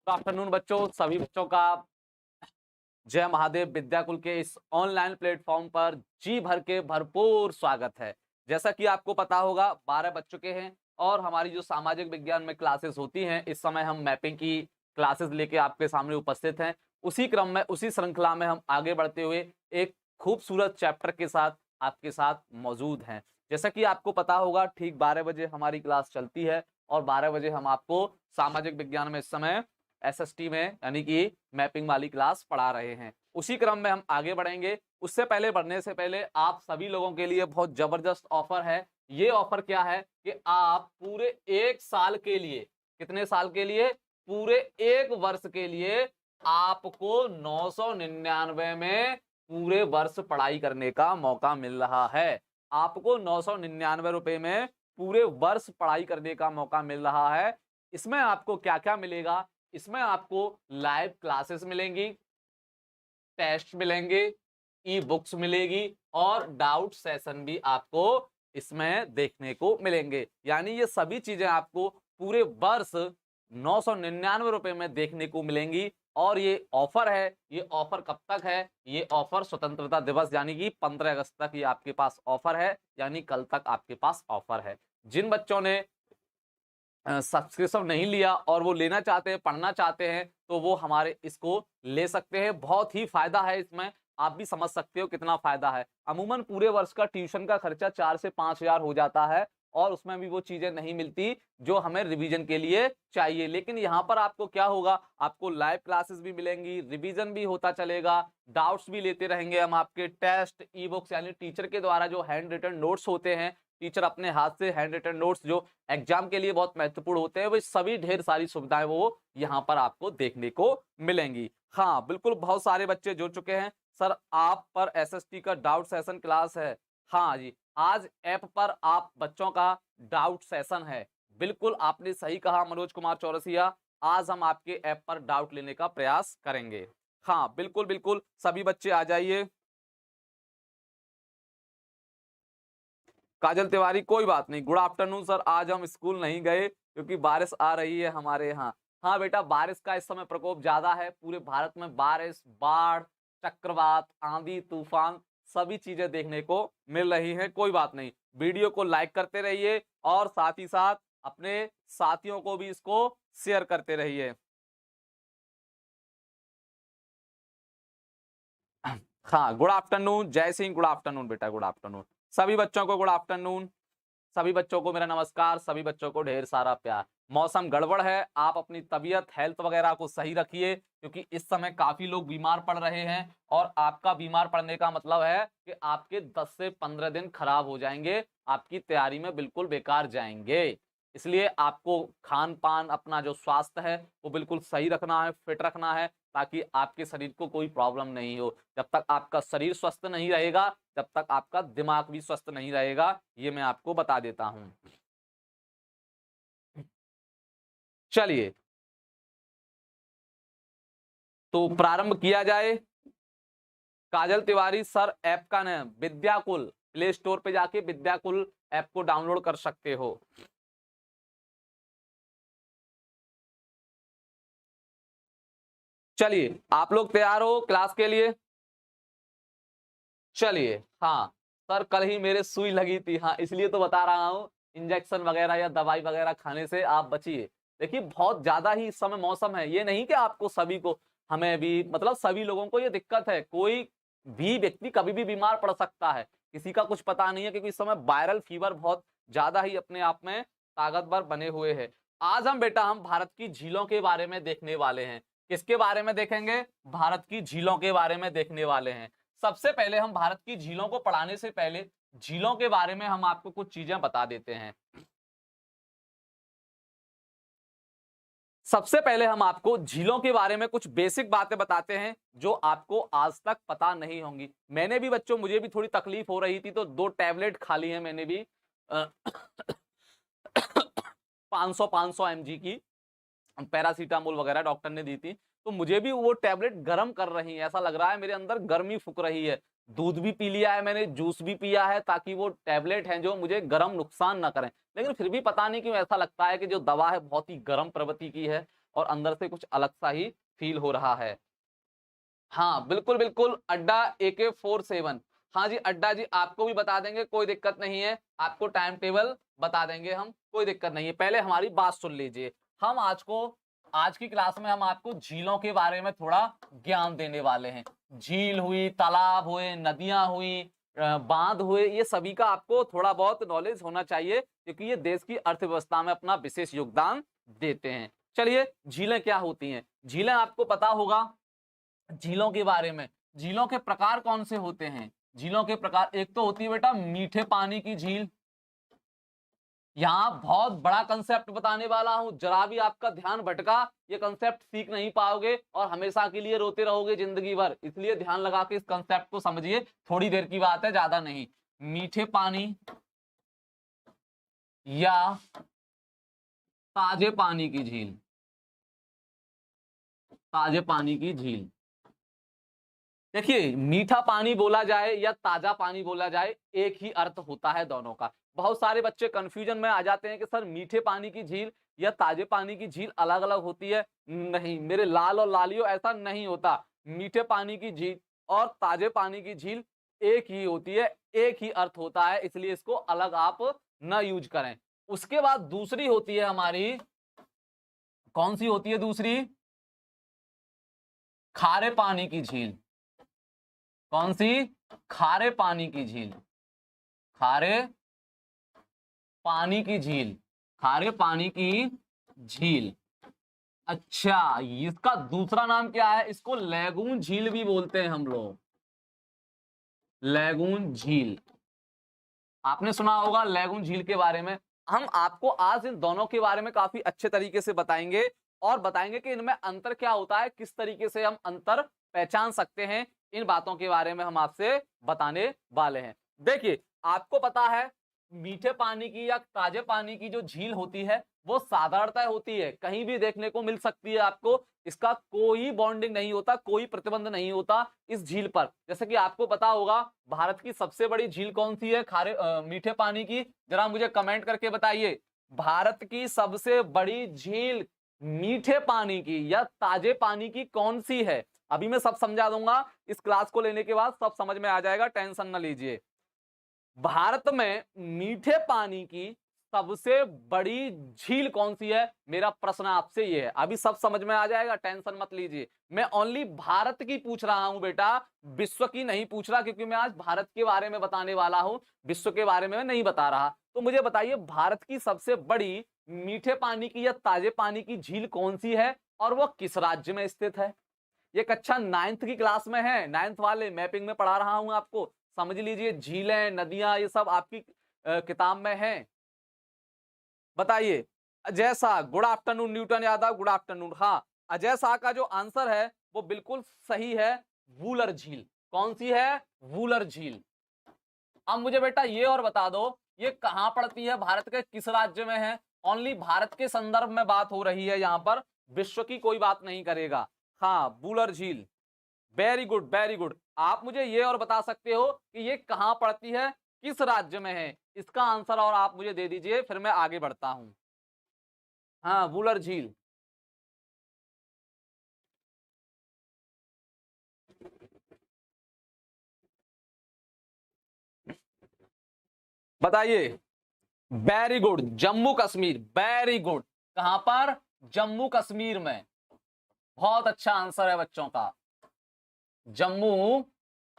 Good afternoon बच्चों, सभी बच्चों का जय महादेव विद्याकुल के इस ऑनलाइन प्लेटफॉर्म पर जी भर के भरपूर स्वागत है। जैसा कि आपको पता होगा 12 बज चुके हैं और हमारी जो सामाजिक विज्ञान में क्लासेस होती हैं, इस समय हम मैपिंग की क्लासेस लेके आपके सामने उपस्थित हैं। उसी क्रम में, उसी श्रृंखला में हम आगे बढ़ते हुए एक खूबसूरत चैप्टर के साथ आपके साथ मौजूद हैं। जैसा कि आपको पता होगा, ठीक 12 बजे हमारी क्लास चलती है और 12 बजे हम आपको सामाजिक विज्ञान में इस समय एसएसटी में यानी कि मैपिंग वाली क्लास पढ़ा रहे हैं। उसी क्रम में हम आगे बढ़ेंगे। उससे पहले बढ़ने से पहले आप सभी लोगों के लिए बहुत जबरदस्त ऑफर है। ये ऑफर क्या है कि आप पूरे 1 साल के लिए, कितने साल के लिए? पूरे 1 वर्ष के लिए आपको 999 में पूरे वर्ष पढ़ाई करने का मौका मिल रहा है। आपको 999 रुपए में पूरे वर्ष पढ़ाई करने का मौका मिल रहा है। इसमें आपको क्या-क्या मिलेगा? इसमें आपको लाइव क्लासेस मिलेंगी, टेस्ट मिलेंगे, ई बुक्स मिलेगी और डाउट सेशन भी आपको इसमें देखने को मिलेंगे। यानी ये सभी चीजें आपको पूरे वर्ष 999 रुपए में देखने को मिलेंगी। और ये ऑफर है, ये ऑफर कब तक है? ये ऑफर स्वतंत्रता दिवस यानी कि 15 अगस्त तक ये आपके पास ऑफर है, यानी कल तक आपके पास ऑफर है। जिन बच्चों ने सब्सक्रिप्शन नहीं लिया और वो लेना चाहते हैं, पढ़ना चाहते हैं, तो वो हमारे इसको ले सकते हैं। बहुत ही फायदा है इसमें, आप भी समझ सकते हो कितना फायदा है। अमूमन पूरे वर्ष का ट्यूशन का खर्चा 4 से 5 हजार हो जाता है और उसमें भी वो चीजें नहीं मिलती जो हमें रिवीजन के लिए चाहिए। लेकिन यहाँ पर आपको क्या होगा, आपको लाइव क्लासेस भी मिलेंगी, रिवीजन भी होता चलेगा, डाउट्स भी लेते रहेंगे हम, आपके टेस्ट, ई बुक्स यानी टीचर के द्वारा जो हैंड रिटन नोट्स होते हैं, टीचर अपने हाथ से हैंड रिटन नोट्स जो एग्जाम के लिए बहुत महत्वपूर्ण होते हैं, वो सभी ढेर सारी सुविधाएं वो यहाँ पर आपको देखने को मिलेंगी। हाँ बिल्कुल, बहुत सारे बच्चे जुड़ चुके हैं। सर आप पर एसएसटी का डाउट सेशन क्लास है। हाँ जी, आज ऐप पर आप बच्चों का डाउट सेशन है। बिल्कुल आपने सही कहा मनोज कुमार चौरसिया, आज हम आपके ऐप पर डाउट लेने का प्रयास करेंगे। हाँ बिल्कुल बिल्कुल, सभी बच्चे आ जाइए। काजल तिवारी, कोई बात नहीं। गुड आफ्टरनून सर, आज हम स्कूल नहीं गए क्योंकि बारिश आ रही है हमारे यहाँ। हाँ बेटा, बारिश का इस समय प्रकोप ज्यादा है। पूरे भारत में बारिश, बाढ़, चक्रवात, आंधी, तूफान सभी चीजें देखने को मिल रही हैं। कोई बात नहीं, वीडियो को लाइक करते रहिए और साथ ही साथ अपने साथियों को भी इसको शेयर करते रहिए। हाँ गुड आफ्टरनून जय सिंह, गुड आफ्टरनून बेटा, गुड आफ्टरनून। सभी बच्चों को गुड आफ्टरनून, सभी बच्चों को मेरा नमस्कार, सभी बच्चों को ढेर सारा प्यार। मौसम गड़बड़ है, आप अपनी तबीयत, हेल्थ वगैरह को सही रखिए क्योंकि इस समय काफी लोग बीमार पड़ रहे हैं और आपका बीमार पड़ने का मतलब है कि आपके 10 से 15 दिन खराब हो जाएंगे, आपकी तैयारी में बिल्कुल बेकार जाएंगे। इसलिए आपको खान पान, अपना जो स्वास्थ्य है वो बिल्कुल सही रखना है, फिट रखना है, ताकि आपके शरीर को कोई प्रॉब्लम नहीं हो। जब तक आपका शरीर स्वस्थ नहीं रहेगा, तब तक आपका दिमाग भी स्वस्थ नहीं रहेगा, ये मैं आपको बता देता हूं। चलिए, तो प्रारंभ किया जाए। काजल तिवारी सर, ऐप का नाम विद्याकुल, प्ले स्टोर पे जाके विद्याकुल ऐप को डाउनलोड कर सकते हो। चलिए, आप लोग तैयार हो क्लास के लिए? चलिए, हाँ सर, कल ही मेरे सुई लगी थी, हाँ इसलिए तो बता रहा हूँ। इंजेक्शन वगैरह या दवाई वगैरह खाने से आप बचिए। देखिए बहुत ज्यादा ही इस समय मौसम है, ये नहीं कि आपको सभी को, हमें भी, मतलब सभी लोगों को ये दिक्कत है। कोई भी व्यक्ति कभी भी बीमार पड़ सकता है, किसी का कुछ पता नहीं है, क्योंकि इस समय वायरल फीवर बहुत ज्यादा ही अपने आप में ताकतवर बने हुए है। आज हम बेटा, हम भारत की झीलों के बारे में देखने वाले हैं। किसके बारे में देखेंगे? भारत की झीलों के बारे में देखने वाले हैं। सबसे पहले हम भारत की झीलों को पढ़ाने से पहले झीलों के बारे में हम आपको कुछ चीजें बता देते हैं। सबसे पहले हम आपको झीलों के बारे में कुछ बेसिक बातें बताते हैं जो आपको आज तक पता नहीं होंगी। मैंने भी बच्चों, मुझे भी थोड़ी तकलीफ हो रही थी तो 2 टैबलेट खा ली है मैंने भी, 500 mg की पैरासीटामोल वगैरह डॉक्टर ने दी थी। तो मुझे भी वो टैबलेट गर्म कर रही है, ऐसा लग रहा है मेरे अंदर गर्मी फूक रही है। दूध भी पी लिया है मैंने, जूस भी पिया है, ताकि वो टैबलेट हैं जो मुझे गर्म नुकसान ना करें। लेकिन फिर भी पता नहीं क्यों ऐसा लगता है कि जो दवा है बहुत ही गर्म प्रवृत्ति की है। और अंदर से कुछ अलग सा ही फील हो रहा है। हाँ बिल्कुल बिल्कुल, अड्डा AK-47। हाँ जी अड्डा जी, आपको भी बता देंगे, कोई दिक्कत नहीं है, आपको टाइम टेबल बता देंगे हम, कोई दिक्कत नहीं है। पहले हमारी बात सुन लीजिए। हम आज की क्लास में हम आपको झीलों के बारे में थोड़ा ज्ञान देने वाले हैं। झील हुई, तालाब हुए, नदियां हुई, बांध हुए, ये सभी का आपको थोड़ा बहुत नॉलेज होना चाहिए, क्योंकि ये देश की अर्थव्यवस्था में अपना विशेष योगदान देते हैं। चलिए, झीलें क्या होती हैं? झीलें आपको पता होगा झीलों के बारे में। झीलों के प्रकार कौन से होते हैं? झीलों के प्रकार, एक तो होती है बेटा मीठे पानी की झील। यहां बहुत बड़ा कंसेप्ट बताने वाला हूं, जरा भी आपका ध्यान भटका ये कंसेप्ट सीख नहीं पाओगे और हमेशा के लिए रोते रहोगे जिंदगी भर, इसलिए ध्यान लगा के इस कंसेप्ट को समझिए। थोड़ी देर की बात है, ज्यादा नहीं। मीठे पानी या ताजे पानी की झील। ताजे पानी की झील, देखिए मीठा पानी बोला जाए या ताजा पानी बोला जाए, एक ही अर्थ होता है दोनों का। बहुत सारे बच्चे कंफ्यूजन में आ जाते हैं कि सर मीठे पानी की झील या ताजे पानी की झील अलग अलग होती है। नहीं मेरे लाल और लालियों, ऐसा नहीं होता। मीठे पानी की झील और ताजे पानी की झील एक ही होती है, एक ही अर्थ होता है, इसलिए इसको अलग आप न यूज करें। उसके बाद दूसरी होती है हमारी, कौन सी होती है दूसरी? खारे पानी की झील। कौन सी? खारे पानी की झील। खारे पानी की झील, खारे पानी की झील। अच्छा, इसका दूसरा नाम क्या है? इसको लैगून झील भी बोलते हैं हम लोग। लैगून झील, आपने सुना होगा लैगून झील के बारे में। हम आपको आज इन दोनों के बारे में काफी अच्छे तरीके से बताएंगे और बताएंगे कि इनमें अंतर क्या होता है, किस तरीके से हम अंतर पहचान सकते हैं। इन बातों के बारे में हम आपसे बताने वाले हैं। देखिए, आपको पता है मीठे पानी की या ताजे पानी की जो झील होती है वो साधारणतः होती है, कहीं भी देखने को मिल सकती है आपको। इसका कोई बॉन्डिंग नहीं होता, कोई प्रतिबंध नहीं होता इस झील पर। जैसे कि आपको पता होगा भारत की सबसे बड़ी झील कौन सी है मीठे पानी की? जरा मुझे कमेंट करके बताइए, भारत की सबसे बड़ी झील मीठे पानी की या ताजे पानी की कौन सी है? अभी मैं सब समझा दूंगा, इस क्लास को लेने के बाद सब समझ में आ जाएगा, टेंशन ना लीजिए। भारत में मीठे पानी की सबसे बड़ी झील कौन सी है? मेरा प्रश्न आपसे ये है, अभी सब समझ में आ जाएगा, टेंशन मत लीजिए। मैं ओनली भारत की पूछ रहा हूं बेटा, विश्व की नहीं पूछ रहा, क्योंकि मैं आज भारत के बारे में बताने वाला हूं, विश्व के बारे में नहीं बता रहा। तो मुझे बताइए, भारत की सबसे बड़ी मीठे पानी की या ताजे पानी की झील कौन सी है और वो किस राज्य में स्थित है? ये कक्षा 9th की क्लास में है, 9th वाले मैपिंग में पढ़ा रहा हूं आपको, समझ लीजिए। झीलें, नदियां, ये सब आपकी किताब में है। बताइए। Ajay Shah, good afternoon. Newton Yadav, good afternoon. हाँ, अजय शाह का जो आंसर है वो बिल्कुल सही है, वूलर झील। कौन सी है? वूलर झील। अब मुझे बेटा ये और बता दो, ये कहां पड़ती है, भारत के किस राज्य में है? ओनली भारत के संदर्भ में बात हो रही है यहां पर, विश्व की कोई बात नहीं करेगा। हाँ, वूलर झील, वेरी गुड वेरी गुड। आप मुझे ये और बता सकते हो कि ये कहां पड़ती है, किस राज्य में है? इसका आंसर और आप मुझे दे दीजिए, फिर मैं आगे बढ़ता हूं। हाँ, वूलर झील। बताइए। Very good, Jammu Kashmir, very good. कहां पर? जम्मू कश्मीर में। बहुत अच्छा आंसर है बच्चों का, जम्मू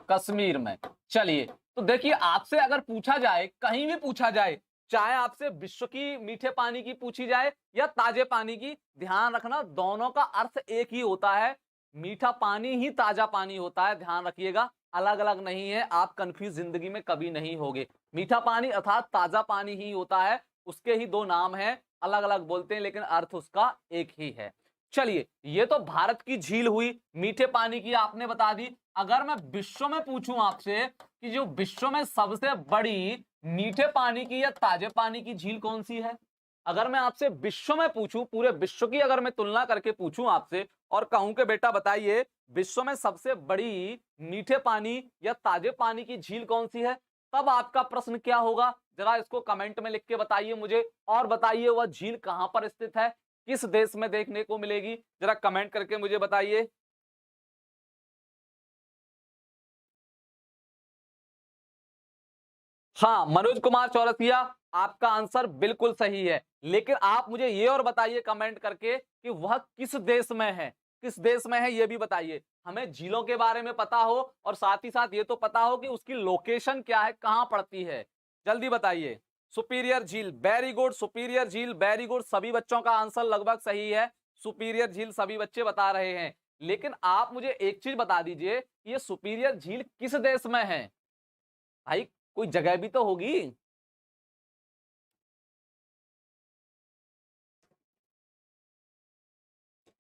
कश्मीर में। चलिए, तो देखिए आपसे अगर पूछा जाए, कहीं भी पूछा जाए, चाहे आपसे विश्व की मीठे पानी की पूछी जाए या ताजे पानी की, ध्यान रखना दोनों का अर्थ एक ही होता है। मीठा पानी ही ताजा पानी होता है, ध्यान रखिएगा, अलग अलग नहीं है। आप कंफ्यूज जिंदगी में कभी नहीं होगे। मीठा पानी अर्थात ताजा पानी ही होता है, उसके ही दो नाम है, अलग अलग बोलते हैं लेकिन अर्थ उसका एक ही है। चलिए, ये तो भारत की झील हुई, मीठे पानी की आपने बता दी। अगर मैं विश्व में पूछूं आपसे कि जो विश्व में सबसे बड़ी मीठे पानी की या ताजे पानी की झील कौन सी है, अगर मैं आपसे विश्व में पूछूं, पूरे विश्व की अगर मैं तुलना करके पूछूं आपसे और कहूं कि बेटा बताइए विश्व में सबसे बड़ी मीठे पानी या ताजे पानी की झील कौन सी है, तब आपका प्रश्न क्या होगा? जरा इसको कमेंट में लिख के बताइए मुझे, और बताइए वह झील कहां पर स्थित है, किस देश में देखने को मिलेगी, जरा कमेंट करके मुझे बताइए। हाँ, मनोज कुमार चौरसिया, आपका आंसर बिल्कुल सही है। लेकिन आप मुझे ये और बताइए कमेंट करके कि वह किस देश में है, किस देश में है ये भी बताइए। हमें झीलों के बारे में पता हो और साथ ही साथ ये तो पता हो कि उसकी लोकेशन क्या है, कहां पड़ती है। जल्दी बताइए। सुपीरियर झील, वेरी गुड। सुपीरियर झील, वेरी गुड। सभी बच्चों का आंसर लगभग सही है। सुपीरियर झील सभी बच्चे बता रहे हैं। लेकिन आप मुझे एक चीज बता दीजिए, ये सुपीरियर झील किस देश में है? भाई कोई जगह भी तो होगी।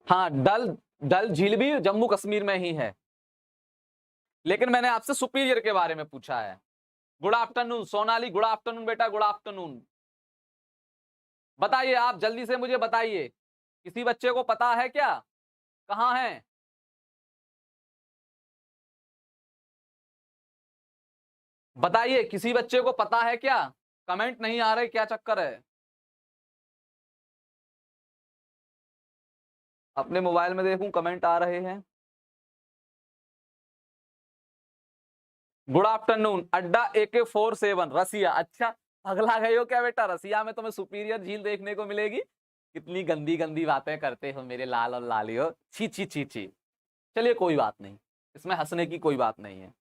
हाँ, डल, डल झील भी जम्मू कश्मीर में ही है। लेकिन मैंने आपसे सुपीरियर के बारे में पूछा है। Good afternoon Sonali, good afternoon बेटा, गुड आफ्टरनून। बताइए, आप जल्दी से मुझे बताइए, किसी बच्चे को पता है क्या कहां है? बताइए, किसी बच्चे को पता है क्या? कमेंट नहीं आ रहे, क्या चक्कर है? अपने मोबाइल में देखूं कमेंट आ रहे हैं। गुड आफ्टरनून, अड्डा AK-47 रसिया। अच्छा, पगला गए हो क्या बेटा? रसिया में तुम्हें सुपीरियर झील देखने को मिलेगी? कितनी गंदी गंदी बातें करते हो मेरे लाल और लाली हो। छी छी छी छी। चलिए कोई बात नहीं, इसमें हंसने की कोई बात नहीं है।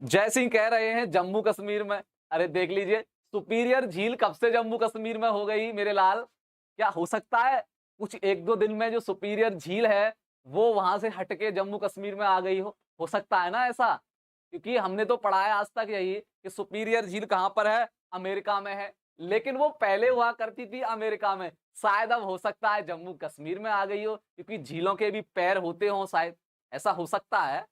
जय सिंह कह रहे हैं जम्मू कश्मीर में। अरे देख लीजिए, सुपीरियर झील कब से जम्मू कश्मीर में हो गई मेरे लाल? क्या हो सकता है कुछ एक दो दिन में जो सुपीरियर झील है वो वहां से हटके जम्मू कश्मीर में आ गई हो सकता है ना ऐसा? क्योंकि हमने तो पढ़ा है आज तक यही कि सुपीरियर झील कहां पर है, अमेरिका में है। लेकिन वो पहले हुआ करती थी अमेरिका में, शायद अब हो सकता है जम्मू कश्मीर में आ गई हो, क्योंकि झीलों के भी पैर होते हो शायद, ऐसा हो सकता है।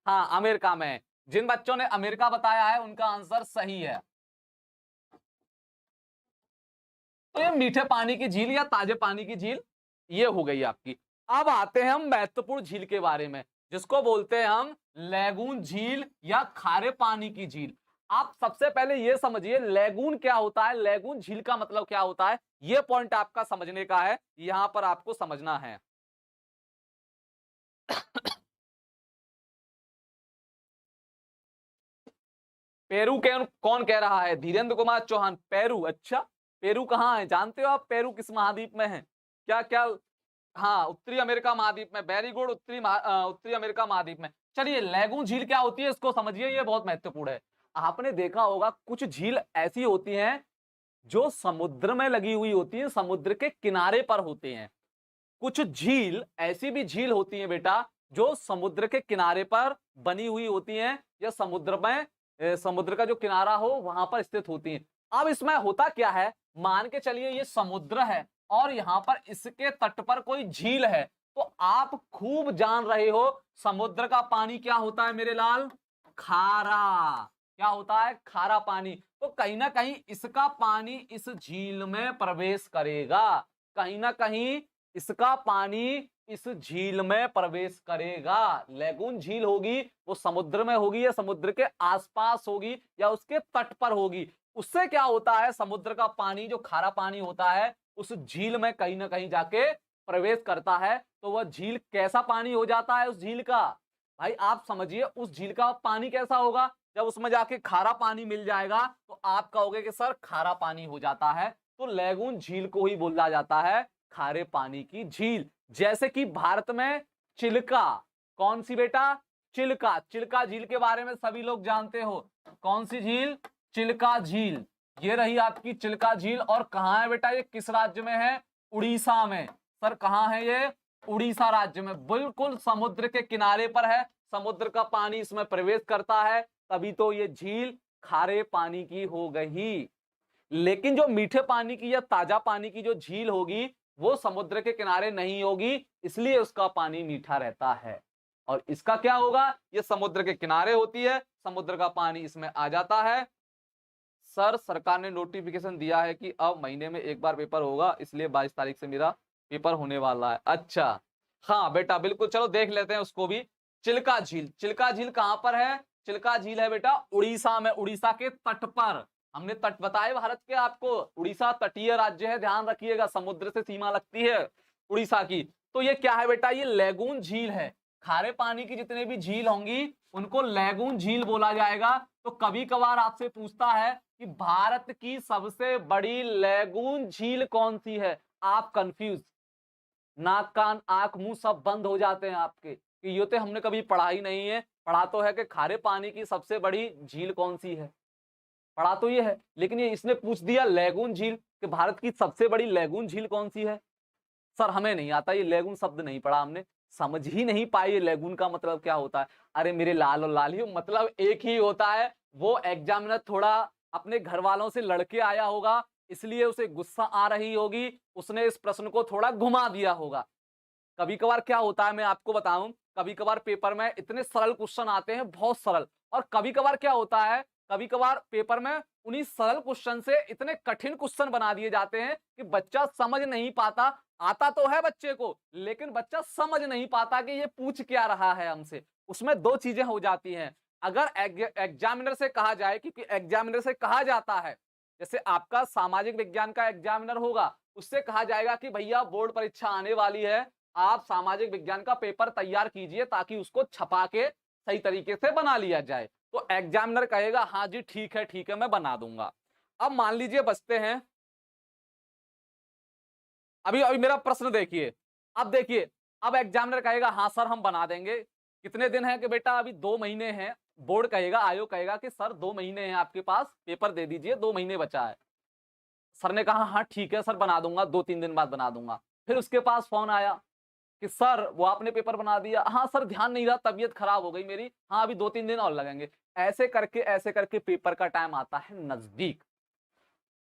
हाँ, अमेरिका में है। जिन बच्चों ने अमेरिका बताया है उनका आंसर सही है। तो ये मीठे पानी की झील या ताजे पानी की झील, ये हो गई आपकी। अब आते हैं हम महत्वपूर्ण झील के बारे में, जिसको बोलते हैं हम लैगून झील या खारे पानी की झील। आप सबसे पहले ये समझिए लैगून क्या होता है, लैगून झील का मतलब क्या होता है, ये पॉइंट आपका समझने का है, यहां पर आपको समझना है। पेरू के कौन कह रहा है? धीरेन्द्र कुमार चौहान, पेरू। अच्छा, पेरू कहाँ है? जानते हो आप पेरू किस महाद्वीप में है? क्या क्या? हाँ, उत्तरी अमेरिका महाद्वीप में। वेरी गुड, उत्तरी अमेरिका महाद्वीप में। चलिए, लैगून झील क्या होती है इसको समझिए, ये बहुत महत्वपूर्ण है। आपने देखा होगा कुछ झील ऐसी होती हैं जो समुद्र में लगी हुई होती है, समुद्र के किनारे पर होते हैं। कुछ झील ऐसी भी झील होती है बेटा जो समुद्र के किनारे पर बनी हुई होती हैं या समुद्र में समुद्र का जो किनारा हो वहां पर स्थित होती हैं। अब इसमें होता क्या है, मान के चलिए ये समुद्र है और यहाँ पर इसके तट पर कोई झील है, तो आप खूब जान रहे हो समुद्र का पानी क्या होता है मेरे लाल? खारा। क्या होता है? खारा पानी। तो कहीं ना कहीं इसका पानी इस झील में प्रवेश करेगा, कहीं ना कहीं इसका पानी इस झील में प्रवेश करेगा। लैगून झील होगी वो समुद्र में होगी या समुद्र के आसपास होगी या उसके तट पर होगी। उससे क्या होता है, समुद्र का पानी जो खारा पानी होता है उस झील में कहीं ना कहीं जाके प्रवेश करता है, तो वह झील कैसा पानी हो जाता है उस झील का? भाई आप समझिए, उस झील का पानी कैसा होगा? जब उसमें जाके खारा पानी मिल जाएगा तो आप कहोगे कि सर खारा पानी हो जाता है। तो लैगून झील को ही बोला जाता है खारे पानी की झील। जैसे कि भारत में चिल्का, कौन सी बेटा? चिल्का। चिल्का झील के बारे में सभी लोग जानते हो। कौन सी झील? चिल्का झील। ये रही आपकी चिल्का झील। और कहां है बेटा ये, किस राज्य में है? उड़ीसा में। सर कहां है ये? उड़ीसा राज्य में। बिल्कुल समुद्र के किनारे पर है, समुद्र का पानी इसमें प्रवेश करता है, तभी तो ये झील खारे पानी की हो गई। लेकिन जो मीठे पानी की या ताजा पानी की जो झील होगी वो समुद्र के किनारे नहीं होगी, इसलिए उसका पानी मीठा रहता है। और इसका क्या होगा, ये समुद्र के किनारे होती है, समुद्र का पानी इसमें आ जाता है। सर सरकार ने नोटिफिकेशन दिया है कि अब महीने में एक बार पेपर होगा, इसलिए 22 तारीख से मेरा पेपर होने वाला है। अच्छा, हाँ बेटा बिल्कुल, चलो देख लेते हैं उसको भी। चिल्का झील, चिल्का झील कहां पर है? चिल्का झील है बेटा उड़ीसा में, उड़ीसा के तट पर। हमने तट बताए भारत के आपको। उड़ीसा तटीय राज्य है, ध्यान रखिएगा, समुद्र से सीमा लगती है उड़ीसा की। तो ये क्या है बेटा, ये लैगून झील है। खारे पानी की जितने भी झील होंगी उनको लैगून झील बोला जाएगा। तो कभी कभार आपसे पूछता है कि भारत की सबसे बड़ी लैगून झील कौन सी है, आप कंफ्यूज, नाक कान आंख मुंह सब बंद हो जाते हैं आपके कि ये तो हमने कभी पढ़ा ही नहीं है। पढ़ा तो है कि खारे पानी की सबसे बड़ी झील कौन सी है, पढ़ा तो ये है, लेकिन ये इसने पूछ दिया लैगून झील कि भारत की सबसे बड़ी लैगून झील कौन सी है। सर हमें नहीं आता, ये लैगून शब्द नहीं पढ़ा हमने, समझ ही नहीं पाए ये लैगून का मतलब क्या होता है। अरे मेरे लाल और लाल ही मतलब एक ही होता है। वो एग्जामिनर थोड़ा अपने घर वालों से लड़के आया होगा, इसलिए उसे गुस्सा आ रही होगी, उसने इस प्रश्न को थोड़ा घुमा दिया होगा। कभी कभार क्या होता है मैं आपको बताऊं, कभी कभार पेपर में इतने सरल क्वेश्चन आते हैं, बहुत सरल, और कभी कभार क्या होता है, कभी कभार पेपर में उन्हीं सरल क्वेश्चन से इतने कठिन क्वेश्चन बना दिए जाते हैं कि बच्चा समझ नहीं पाता। आता तो है बच्चे को, लेकिन बच्चा समझ नहीं पाता कि ये पूछ क्या रहा है हमसे। उसमें दो चीजें हो जाती हैं। अगर एग्जामिनर से कहा जाए, क्योंकि एग्जामिनर से कहा जाता है, जैसे आपका सामाजिक विज्ञान का एग्जामिनर होगा, उससे कहा जाएगा कि भैया बोर्ड परीक्षा आने वाली है, आप सामाजिक विज्ञान का पेपर तैयार कीजिए ताकि उसको छपा के सही तरीके से बना लिया जाए। तो एग्जामिनर कहेगा हाँ जी ठीक है मैं बना दूंगा। अब मान लीजिए बचते हैं, अभी अभी मेरा प्रश्न देखिए, अब देखिए, अब एग्जामिनर कहेगा हाँ सर हम बना देंगे। कितने दिन है कि बेटा अभी 2 महीने हैं, बोर्ड कहेगा, आयोग कहेगा कि सर 2 महीने हैं आपके पास, पेपर दे दीजिए, 2 महीने बचा है। सर ने कहा हाँ ठीक है सर बना दूंगा, 2-3 दिन बाद बना दूंगा। फिर उसके पास फोन आया कि सर वो आपने पेपर बना दिया, हाँ सर ध्यान नहीं रहा, तबीयत खराब हो गई मेरी, हाँ अभी 2-3 दिन और लगेंगे। ऐसे करके पेपर का टाइम आता है नजदीक।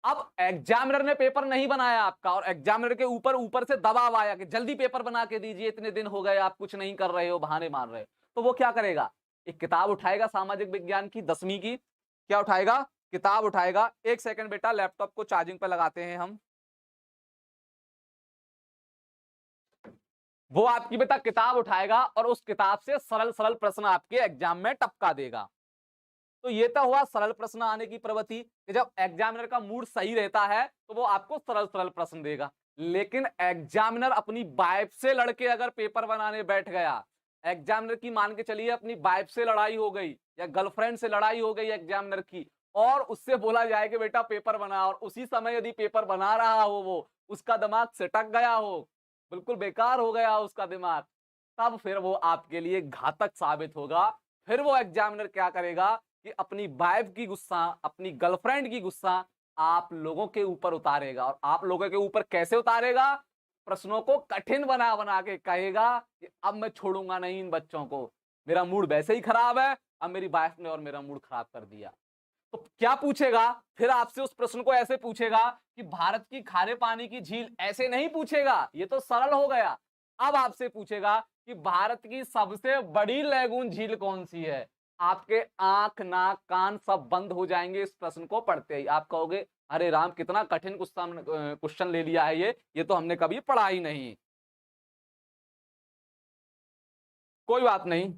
अब एग्जामिनर ने पेपर नहीं बनाया आपका, और एग्जामिनर के ऊपर ऊपर से दबाव आया कि जल्दी पेपर बना के दीजिए, इतने दिन हो गए आप कुछ नहीं कर रहे हो, बहाने मार रहे हो। तो वो क्या करेगा, एक किताब उठाएगा सामाजिक विज्ञान की 10वीं की, क्या उठाएगा, किताब उठाएगा। एक सेकंड बेटा, लैपटॉप को चार्जिंग पे लगाते हैं हम। वो आपकी बेटा किताब उठाएगा और उस किताब से सरल सरल प्रश्न आपके एग्जाम में टपका देगा। तो ये तो हुआ सरल प्रश्न आने की प्रवृत्ति कि जब एग्जामिनर का मूड सही रहता है तो वो आपको सरल सरल प्रश्न देगा। लेकिन एग्जामिनर अपनी वाइफ से लड़के अगर पेपर बनाने बैठ गया, एग्जामिनर की मान के चलिए अपनी वाइफ से लड़ाई हो गई या गर्लफ्रेंड से लड़ाई हो गई एग्जामिनर की, और उससे बोला जाए कि बेटा पेपर बना, और उसी समय यदि पेपर बना रहा हो वो, उसका दिमाग सिटक गया हो, बिल्कुल बेकार हो गया हो उसका दिमाग, तब फिर वो आपके लिए घातक साबित होगा। फिर वो एग्जामिनर क्या करेगा कि अपनी वाइफ की गुस्सा, अपनी गर्लफ्रेंड की गुस्सा आप लोगों के ऊपर उतारेगा। और आप लोगों के ऊपर कैसे उतारेगा, प्रश्नों को कठिन बना बना के कहेगा कि अब मैं छोड़ूंगा नहीं इन बच्चों को, मेरा मूड वैसे ही खराब है, अब मेरी वाइफ ने और मेरा मूड खराब कर दिया। तो क्या पूछेगा फिर आपसे, उस प्रश्न को ऐसे पूछेगा कि भारत की खारे पानी की झील, ऐसे नहीं पूछेगा, ये तो सरल हो गया। अब आपसे पूछेगा कि भारत की सबसे बड़ी लैगून झील कौन सी है। आपके आंख नाक कान सब बंद हो जाएंगे इस प्रश्न को पढ़ते ही। आप कहोगे अरे राम कितना कठिन क्वेश्चन ले लिया है, ये तो हमने कभी पढ़ा ही नहीं। कोई बात नहीं।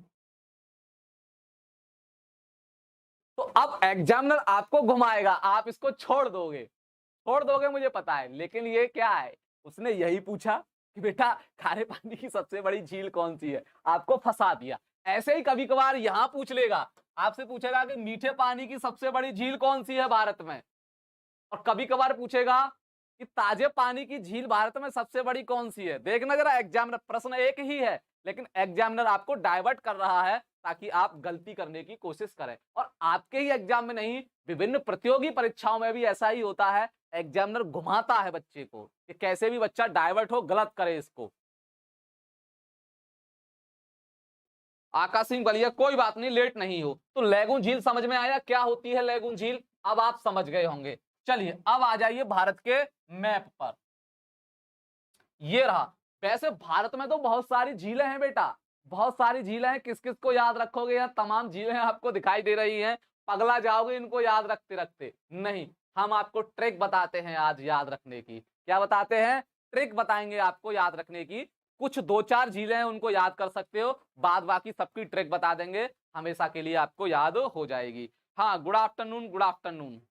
तो अब एग्जामिनर आपको घुमाएगा, आप इसको छोड़ दोगे मुझे पता है, लेकिन ये क्या है, उसने यही पूछा कि बेटा खारे पानी की सबसे बड़ी झील कौन सी है, आपको फंसा दिया। ऐसे ही कभी कभार यहां पूछ लेगा, आपसे पूछेगा कि मीठे पानी की सबसे बड़ी झील कौन सी है भारत में, और कभी कभार पूछेगा कि ताजे पानी की झील भारत में सबसे बड़ी कौन सी है। देखना जरा, एग्जामिनर प्रश्न एक ही है, लेकिन एग्जामिनर आपको डाइवर्ट कर रहा है ताकि आप गलती करने की कोशिश करें। और आपके ही एग्जाम में नहीं, विभिन्न प्रतियोगी परीक्षाओं में भी ऐसा ही होता है, एग्जामिनर घुमाता है बच्चे को कि कैसे भी बच्चा डाइवर्ट हो, गलत करे इसको। आकाश सिंह बलिया, कोई बात नहीं, लेट नहीं हो। तो लैगून झील समझ में आया क्या होती है लैगून झील, अब आप समझ गए होंगे। चलिए अब आ जाइए भारत के मैप पर। ये रहा। वैसे भारत में तो बहुत सारी झीलें हैं बेटा, बहुत सारी झीलें हैं, किस किस को याद रखोगे, यहाँ तमाम झीलें आपको दिखाई दे रही हैं, पगला जाओगे इनको याद रखते रखते। नहीं, हम आपको ट्रिक बताते हैं आज याद रखने की। क्या बताते हैं, ट्रिक बताएंगे आपको याद रखने की। कुछ 2-4 झीलें हैं उनको याद कर सकते हो, बाद बाकी सबकी ट्रिक बता देंगे, हमेशा के लिए आपको याद हो जाएगी। हाँ, गुड आफ्टरनून, गुड आफ्टरनून।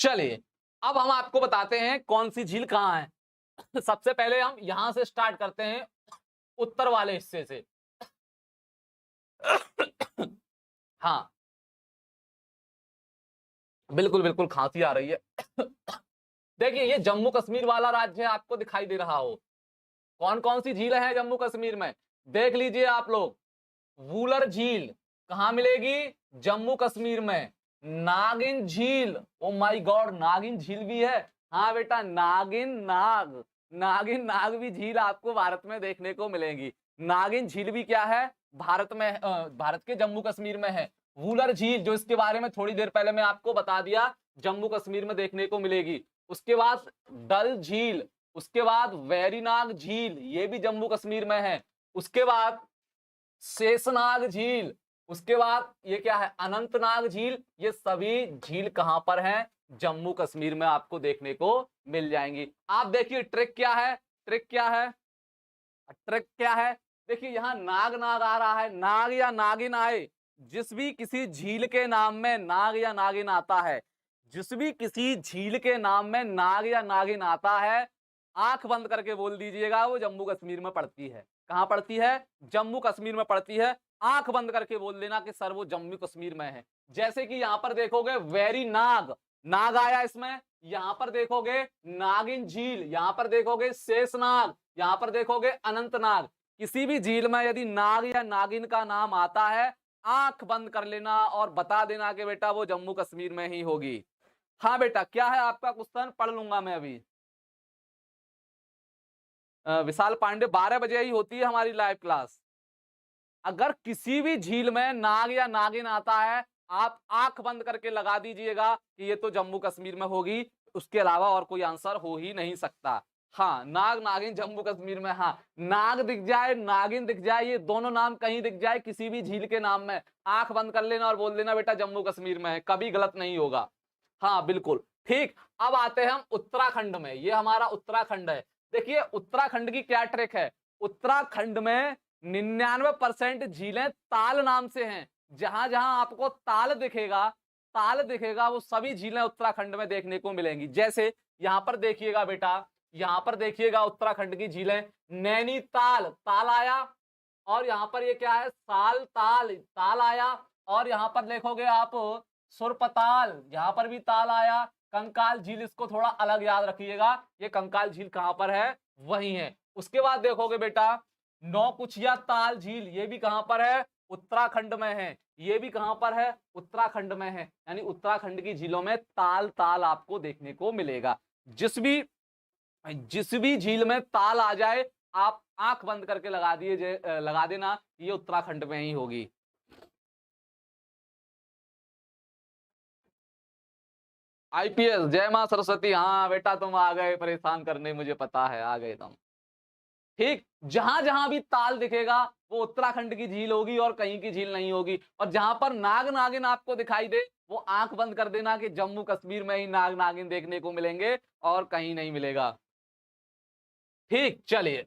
चलिए अब हम आपको बताते हैं कौन सी झील कहाँ है। सबसे पहले हम यहां से स्टार्ट करते हैं, उत्तर वाले हिस्से से। हाँ बिल्कुल बिल्कुल खांसी आ रही है। देखिए ये जम्मू कश्मीर वाला राज्य है, आपको दिखाई दे रहा हो। कौन कौन सी झीलें हैं जम्मू कश्मीर में, देख लीजिए आप लोग। वूलर झील कहां मिलेगी, जम्मू कश्मीर में। नागिन झील, ओ माय गॉड नागिन झील भी है। हाँ बेटा नागिन नाग भी झील आपको भारत में देखने को मिलेगी। नागिन झील भी क्या है, भारत में भारत के जम्मू कश्मीर में है। वूलर झील जो इसके बारे में थोड़ी देर पहले मैं आपको बता दिया, जम्मू कश्मीर में देखने को मिलेगी। उसके बाद डल झील, उसके बाद वेरीनाग झील, ये भी जम्मू कश्मीर में है। उसके बाद शेषनाग झील, उसके बाद ये क्या है, अनंतनाग झील। ये सभी झील कहां पर हैं, जम्मू कश्मीर में आपको देखने को मिल जाएंगी। आप देखिए ट्रिक क्या है, ट्रिक क्या है, ट्रिक क्या है। देखिए यहां नाग नाग आ रहा है, नाग या नागिन आए, जिस भी किसी झील के नाम में नाग या नागिन आता है, जिस भी किसी झील के नाम में नाग या नागिन आता है, आंख बंद करके बोल दीजिएगा वो जम्मू कश्मीर में पड़ती है। कहां पड़ती है, जम्मू कश्मीर में पड़ती है। आंख बंद करके बोल देना कि सर वो जम्मू कश्मीर में है। जैसे कि यहां पर देखोगे वेरी नाग, नाग आया इसमें। यहां पर देखोगे नागिन झील, यहां पर देखोगे शेषनाग, यहां पर देखोगे अनंतनाग। किसी भी झील में यदि नाग या नागिन का नाम आता है, आंख बंद कर लेना और बता देना कि बेटा वो जम्मू कश्मीर में ही होगी। हाँ बेटा क्या है आपका क्वेश्चन, पढ़ लूंगा मैं अभी। विशाल पांडे 12 बजे ही होती है हमारी लाइव क्लास। अगर किसी भी झील में नाग या नागिन आता है, आप आंख बंद करके लगा दीजिएगा कि ये तो जम्मू कश्मीर में होगी, उसके अलावा और कोई आंसर हो ही नहीं सकता। हाँ नाग नागिन जम्मू कश्मीर में, हाँ नाग दिख जाए नागिन दिख जाए, ये दोनों नाम कहीं दिख जाए किसी भी झील के नाम में, आंख बंद कर लेना और बोल देना बेटा जम्मू कश्मीर में है, कभी गलत नहीं होगा। हाँ बिल्कुल ठीक। अब आते हैं हम उत्तराखंड में, ये हमारा उत्तराखंड है। देखिए उत्तराखंड की क्या ट्रिक है, उत्तराखंड में 99% झीलें ताल नाम से हैं। जहां जहां आपको ताल दिखेगा वो सभी झीलें उत्तराखंड में देखने को मिलेंगी। जैसे यहां पर देखिएगा बेटा, यहां पर देखिएगा उत्तराखंड की झीलें, नैनीताल ताल आया, और यहां पर ये क्या है, साल ताल ताल आया, और यहां पर देखोगे आप सुरपताल, यहां पर भी ताल आया। कंकाल झील, इसको थोड़ा अलग याद रखिएगा, ये कंकाल झील कहां पर है, वही है। उसके बाद देखोगे बेटा नौकुचिया ताल झील, ये भी कहां पर है, उत्तराखंड में है। ये भी कहां पर है, उत्तराखंड में है। यानी उत्तराखंड की झीलों में ताल ताल आपको देखने को मिलेगा। जिस भी झील में ताल आ जाए, आप आंख बंद करके लगा देना, ये उत्तराखंड में ही होगी। आईपीएस, जय मां सरस्वती। हाँ बेटा तुम आ गए परेशान करने, मुझे पता है आ गए तुम। ठीक, जहां जहां भी ताल दिखेगा वो उत्तराखंड की झील होगी और कहीं की झील नहीं होगी। और जहां पर नाग नागिन आपको दिखाई दे, वो आंख बंद कर देना कि जम्मू कश्मीर में ही नाग नागिन देखने को मिलेंगे और कहीं नहीं मिलेगा। ठीक चलिए।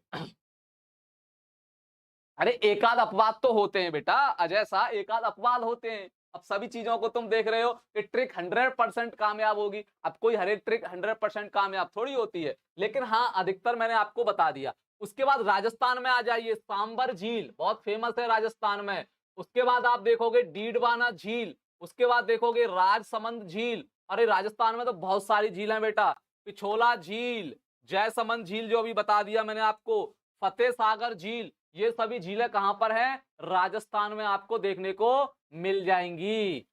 अरे एकाध अपवाद तो होते हैं बेटा, अजय सा एकाध अपवाद होते हैं। अब सभी चीजों को तुम देख रहे हो कि ट्रिक 100% कामयाब होगी। अब कोई हर एक ट्रिक 100% कामयाब थोड़ी होती है, लेकिन हाँ अधिकतर मैंने आपको बता दिया। उसके बाद राजस्थान में आ जाइए, सांबर झील बहुत फेमस है राजस्थान में। उसके बाद आप देखोगे डीडवाना झील, उसके बाद देखोगे राजसमंद झील। अरे राजस्थान में तो बहुत सारी झील है बेटा, पिछोला झील, जयसमंद झील जो अभी बता दिया मैंने आपको, फतेह सागर झील, ये सभी झीलें कहां पर हैं, राजस्थान में आपको देखने को मिल जाएंगी।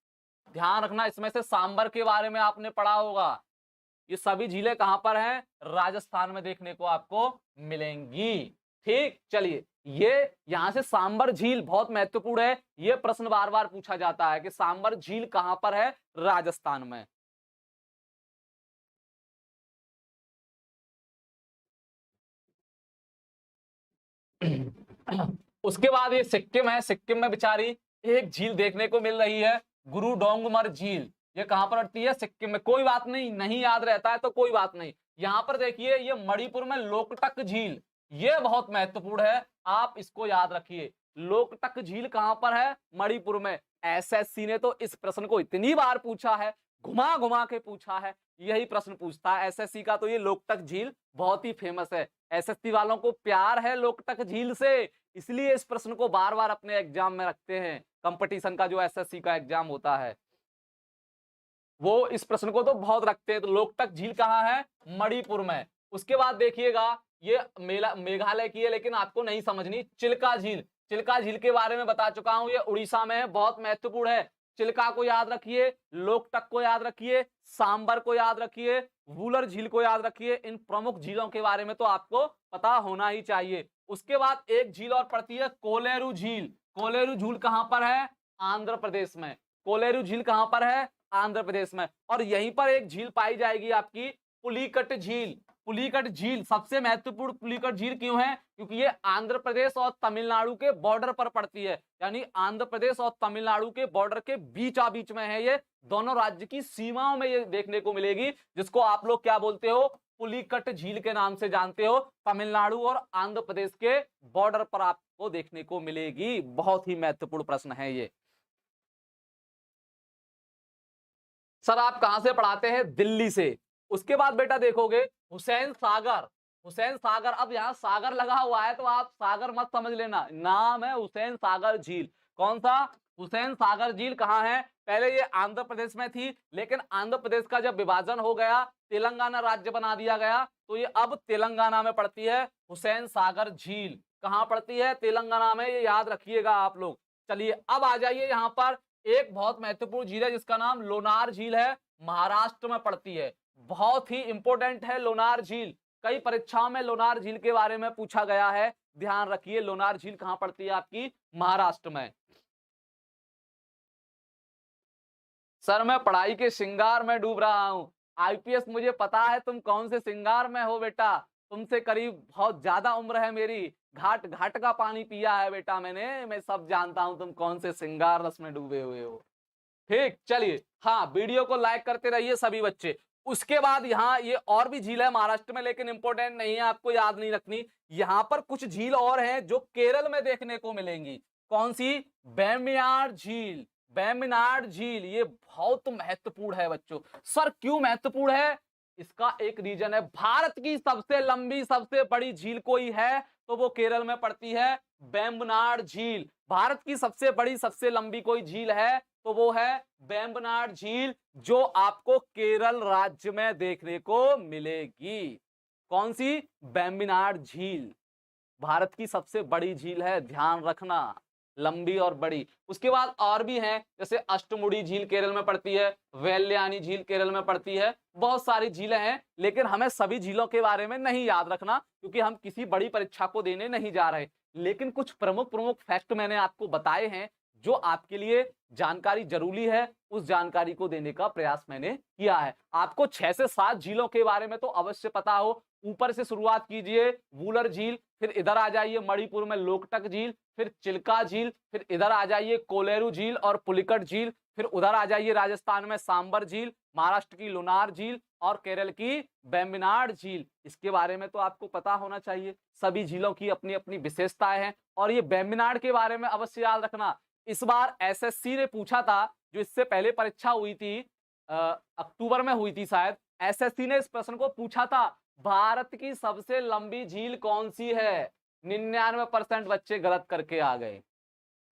ध्यान रखना, इसमें से सांबर के बारे में आपने पढ़ा होगा। ये सभी झीलें कहां पर हैं, राजस्थान में देखने को आपको मिलेंगी। ठीक चलिए, ये यहां से सांबर झील बहुत महत्वपूर्ण है, ये प्रश्न बार बार पूछा जाता है कि सांबर झील कहां पर है, राजस्थान में। उसके बाद ये सिक्किम है, सिक्किम में बेचारी एक झील देखने को मिल रही है, गुरु डोंगमर झील। ये कहां पर पड़ती है, सिक्किम में। कोई बात नहीं, नहीं याद रहता है तो कोई बात नहीं। यहां पर देखिए ये मणिपुर में लोकटक झील, ये बहुत महत्वपूर्ण है, आप इसको याद रखिए। लोकटक झील कहां पर है, मणिपुर में। एसएससी ने तो इस प्रश्न को इतनी बार पूछा है, घुमा घुमा के पूछा है, यही प्रश्न पूछता है एसएससी का। तो ये लोकटक झील बहुत ही फेमस है, एसएससी वालों को प्यार है लोकटक झील से, इसलिए इस प्रश्न को बार बार अपने एग्जाम में रखते हैं। कंपटीशन का जो एसएससी का एग्जाम होता है वो इस प्रश्न को तो बहुत रखते हैं। तो लोकटक झील कहाँ है? मणिपुर में। उसके बाद देखिएगा, ये मेघालय की है लेकिन आपको नहीं समझनी। चिल्का झील, चिल्का झील के बारे में बता चुका हूं, ये उड़ीसा में है, बहुत महत्वपूर्ण है। चिल्का को याद रखिए, लोकटक को याद रखिए, सांबर को याद रखिए, वूलर झील को याद रखिए। इन प्रमुख झीलों के बारे में तो आपको पता होना ही चाहिए। उसके बाद एक झील और पड़ती है कोलेरू झील। कोलेरू झील कहां पर है? आंध्र प्रदेश में। कोलेरू झील कहां पर है? आंध्र प्रदेश में। और यहीं पर एक झील पाई जाएगी आपकी पुलिकट झील। पुलिकट झील सबसे महत्वपूर्ण पुलिकट झील क्यों है? क्योंकि ये आंध्र प्रदेश और तमिलनाडु के बॉर्डर पर पड़ती है, यानी आंध्र प्रदेश और तमिलनाडु के बॉर्डर के बीचा बीच में है। ये दोनों राज्य की सीमाओं में ये देखने को मिलेगी, जिसको आप लोग क्या बोलते हो? पुलिकट झील के नाम से जानते हो। तमिलनाडु और आंध्र प्रदेश के बॉर्डर पर आपको देखने को मिलेगी। बहुत ही महत्वपूर्ण प्रश्न है ये। सर आप कहां से पढ़ाते हैं? दिल्ली से। उसके बाद बेटा देखोगे हुसैन सागर। हुसैन सागर, अब यहां सागर लगा हुआ है तो आप सागर मत समझ लेना, नाम है हुसैन सागर झील। कौन सा? हुसैन सागर झील कहां है? पहले ये आंध्र प्रदेश में थी, लेकिन आंध्र प्रदेश का जब विभाजन हो गया, तेलंगाना राज्य बना दिया गया, तो ये अब तेलंगाना में पड़ती है। हुसैन सागर झील कहां पड़ती है? तेलंगाना में, ये याद रखिएगा आप लोग। चलिए अब आ जाइए यहाँ पर, एक बहुत महत्वपूर्ण झील है जिसका नाम लोनार झील है, महाराष्ट्र में पड़ती है। बहुत ही इंपॉर्टेंट है लोनार झील, कई परीक्षाओं में लोनार झील के बारे में पूछा गया है। ध्यान रखिए लोनार झील कहां पड़ती है? आपकी महाराष्ट्र में। सर मैं पढ़ाई के श्रृंगार में डूब रहा हूं। आईपीएस, मुझे पता है तुम कौन से श्रृंगार में हो बेटा, तुमसे करीब बहुत ज्यादा उम्र है मेरी, घाट घाट का पानी पिया है बेटा मैंने, मैं सब जानता हूं तुम कौन से श्रृंगार रस में डूबे हुए हो। ठीक, चलिए हाँ, वीडियो को लाइक करते रहिए सभी बच्चे। उसके बाद यहाँ ये और भी झील है महाराष्ट्र में, लेकिन इंपॉर्टेंट नहीं है, आपको याद नहीं रखनी। यहाँ पर कुछ झील और हैं जो केरल में देखने को मिलेंगी। कौन सी? बेम्बियार झील। बेम्बिनाड झील ये बहुत महत्वपूर्ण है बच्चों। सर क्यों महत्वपूर्ण है? इसका एक रीजन है, भारत की सबसे लंबी सबसे बड़ी झील कोई है तो वो केरल में पड़ती है, बेम्बनाड झील। भारत की सबसे बड़ी सबसे लंबी कोई झील है तो वो है बेम्बनाड झील, जो आपको केरल राज्य में देखने को मिलेगी। कौन सी? बेम्बनाड झील भारत की सबसे बड़ी झील है, ध्यान रखना, लंबी और बड़ी। उसके बाद और भी हैं, जैसे अष्टमुड़ी झील केरल में पड़ती है, वेल्यानी झील केरल में पड़ती है, बहुत सारी झीलें हैं, लेकिन हमें सभी झीलों के बारे में नहीं याद रखना क्योंकि हम किसी बड़ी परीक्षा को देने नहीं जा रहे। लेकिन कुछ प्रमुख प्रमुख फैक्ट मैंने आपको बताए हैं जो आपके लिए जानकारी जरूरी है, उस जानकारी को देने का प्रयास मैंने किया है। आपको 6 से 7 झीलों के बारे में तो अवश्य पता हो। ऊपर से शुरुआत कीजिए, वूलर झील, फिर इधर आ जाइए मणिपुर में लोकटक झील, फिर चिल्का झील, फिर इधर आ जाइए कोलेरू झील और पुलिकट झील, फिर उधर आ जाइए राजस्थान में सांबर झील, महाराष्ट्र की लोनार झील और केरल की बेम्बिनाड झील। इसके बारे में तो आपको पता होना चाहिए। सभी झीलों की अपनी अपनी विशेषताएं हैं और ये बेम्बिनाड के बारे में अवश्य याद रखना। इस बार एसएससी ने पूछा था, जो इससे पहले परीक्षा हुई थी अक्टूबर में हुई थी शायद, एसएससी ने इस प्रश्न को पूछा था, भारत की सबसे लंबी झील कौन सी है? 99% बच्चे गलत करके आ गए।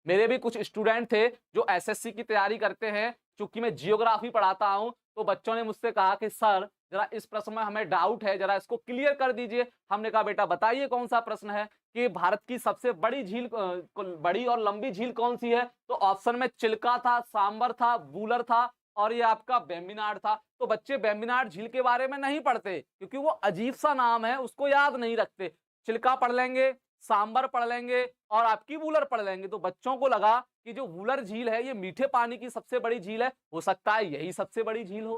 मेरे भी कुछ स्टूडेंट थे जो एसएससी की तैयारी करते हैं, चूंकि मैं जियोग्राफी पढ़ाता हूं, तो बच्चों ने मुझसे कहा कि सर जरा इस प्रश्न में हमें डाउट है, जरा इसको क्लियर कर दीजिए। हमने कहा बेटा बताइए कौन सा प्रश्न है, कि भारत की सबसे बड़ी झील बड़ी और लंबी झील कौन सी है? तो ऑप्शन में चिल्का था, सांबर था, वूलर था और ये आपका बेम्बिनाड था। तो बच्चे बेम्बिनाड झील के बारे में नहीं पढ़ते क्योंकि वो अजीब सा नाम है, उसको याद नहीं रखते। चिल्का पढ़ लेंगे, सांबर पढ़ लेंगे और आपकी वूलर पढ़ लेंगे। तो बच्चों को लगा कि जो वूलर झील है ये मीठे पानी की सबसे बड़ी झील है, हो सकता है यही सबसे बड़ी झील हो।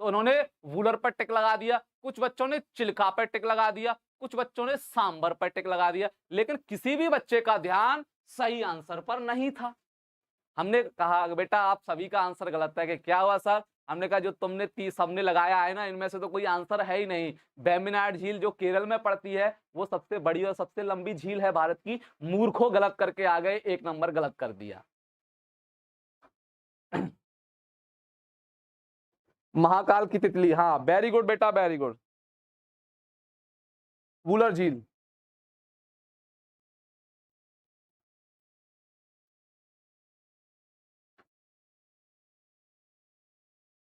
तो उन्होंने वूलर पर टिक लगा दिया, कुछ बच्चों ने चिल्का पर टिक लगा दिया, कुछ बच्चों ने सांबर पर टिक लगा दिया, लेकिन किसी भी बच्चे का ध्यान सही आंसर पर नहीं था। हमने कहा बेटा आप सभी का आंसर गलत है। कि क्या हुआ सर? हमने कहा जो तुमने 30 सबने लगाया है ना, इनमें से तो कोई आंसर है ही नहीं। बेम्बिनाड झील जो केरल में पड़ती है वो सबसे बड़ी और सबसे लंबी झील है भारत की। मूर्खों गलत करके आ गए, 1 नंबर गलत कर दिया। महाकाल की तितली, हाँ वेरी गुड बेटा वेरी गुड। वूलर झील,